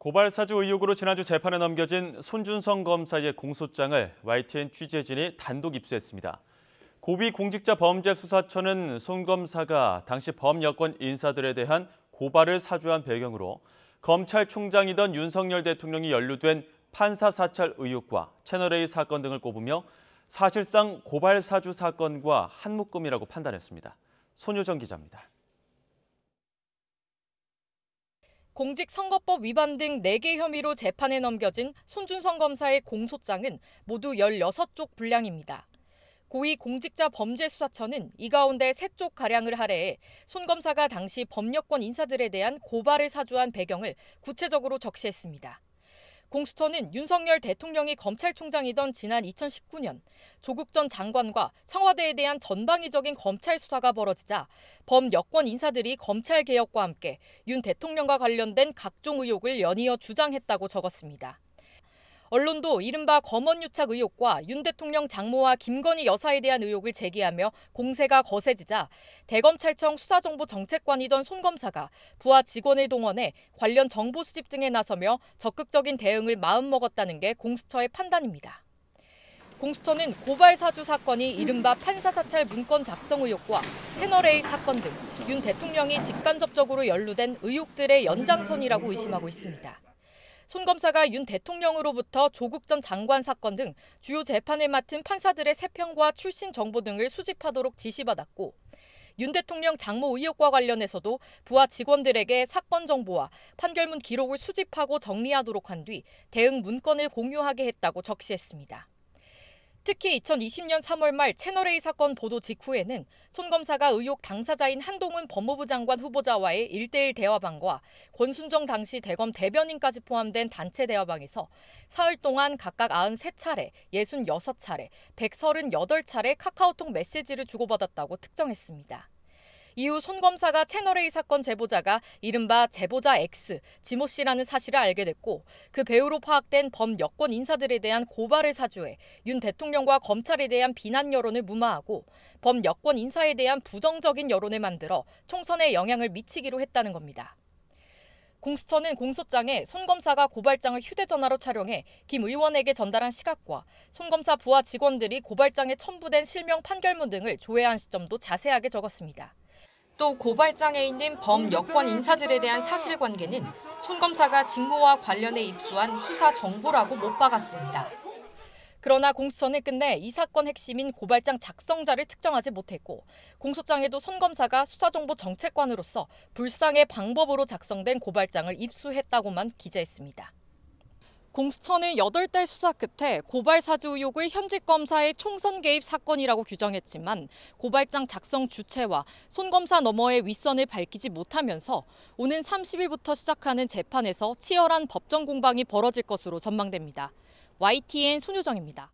고발사주 의혹으로 지난주 재판에 넘겨진 손준성 검사의 공소장을 YTN 취재진이 단독 입수했습니다. 고위공직자범죄수사처는 손 검사가 당시 범여권 인사들에 대한 고발을 사주한 배경으로 검찰총장이던 윤석열 대통령이 연루된 판사 사찰 의혹과 채널A 사건 등을 꼽으며 사실상 고발사주 사건과 한 묶음이라고 판단했습니다. 손효정 기자입니다. 공직선거법 위반 등 4개 혐의로 재판에 넘겨진 손준성 검사의 공소장은 모두 16쪽 분량입니다. 고위공직자범죄수사처는 이 가운데 3쪽가량을 할애해 손 검사가 당시 범여권 인사들에 대한 고발을 사주한 배경을 구체적으로 적시했습니다. 공수처는 윤석열 대통령이 검찰총장이던 지난 2019년 조국 전 장관과 청와대에 대한 전방위적인 검찰 수사가 벌어지자 범여권 인사들이 검찰개혁과 함께 윤 대통령과 관련된 각종 의혹을 연이어 주장했다고 적었습니다. 언론도 이른바 검언유착 의혹과 윤 대통령 장모와 김건희 여사에 대한 의혹을 제기하며 공세가 거세지자 대검찰청 수사정보정책관이던 손 검사가 부하 직원을 동원해 관련 정보 수집 등에 나서며 적극적인 대응을 마음먹었다는 게 공수처의 판단입니다. 공수처는 고발사주 사건이 이른바 판사사찰 문건 작성 의혹과 채널A 사건 등 윤 대통령이 직간접적으로 연루된 의혹들의 연장선이라고 의심하고 있습니다. 손 검사가 윤 대통령으로부터 조국 전 장관 사건 등 주요 재판을 맡은 판사들의 세평과 출신 정보 등을 수집하도록 지시받았고 윤 대통령 장모 의혹과 관련해서도 부하 직원들에게 사건 정보와 판결문 기록을 수집하고 정리하도록 한 뒤 대응 문건을 공유하게 했다고 적시했습니다. 특히 2020년 3월 말 채널A 사건 보도 직후에는 손 검사가 의혹 당사자인 한동훈 법무부 장관 후보자와의 1대1 대화방과 권순정 당시 대검 대변인까지 포함된 단체 대화방에서 사흘 동안 각각 93차례, 66차례, 138차례 카카오톡 메시지를 주고받았다고 특정했습니다. 이후 손 검사가 채널A 사건 제보자가 이른바 제보자 X, 지모 씨라는 사실을 알게 됐고 그 배우로 파악된 범여권 인사들에 대한 고발을 사주해 윤 대통령과 검찰에 대한 비난 여론을 무마하고 범여권 인사에 대한 부정적인 여론을 만들어 총선에 영향을 미치기로 했다는 겁니다. 공수처는 공소장에 손 검사가 고발장을 휴대전화로 촬영해 김 의원에게 전달한 시각과 손 검사 부하 직원들이 고발장에 첨부된 실명 판결문 등을 조회한 시점도 자세하게 적었습니다. 또 고발장에 있는 범여권 인사들에 대한 사실관계는 손 검사가 직무와 관련해 입수한 수사 정보라고 못 박았습니다. 그러나 공수처는 끝내 이 사건 핵심인 고발장 작성자를 특정하지 못했고 공소장에도 손 검사가 수사정보 정책관으로서 불상의 방법으로 작성된 고발장을 입수했다고만 기재했습니다. 공수처는 8달 수사 끝에 고발사주 의혹을 현직 검사의 총선 개입 사건이라고 규정했지만 고발장 작성 주체와 손 검사 너머의 윗선을 밝히지 못하면서 오는 30일부터 시작하는 재판에서 치열한 법정 공방이 벌어질 것으로 전망됩니다. YTN 손효정입니다.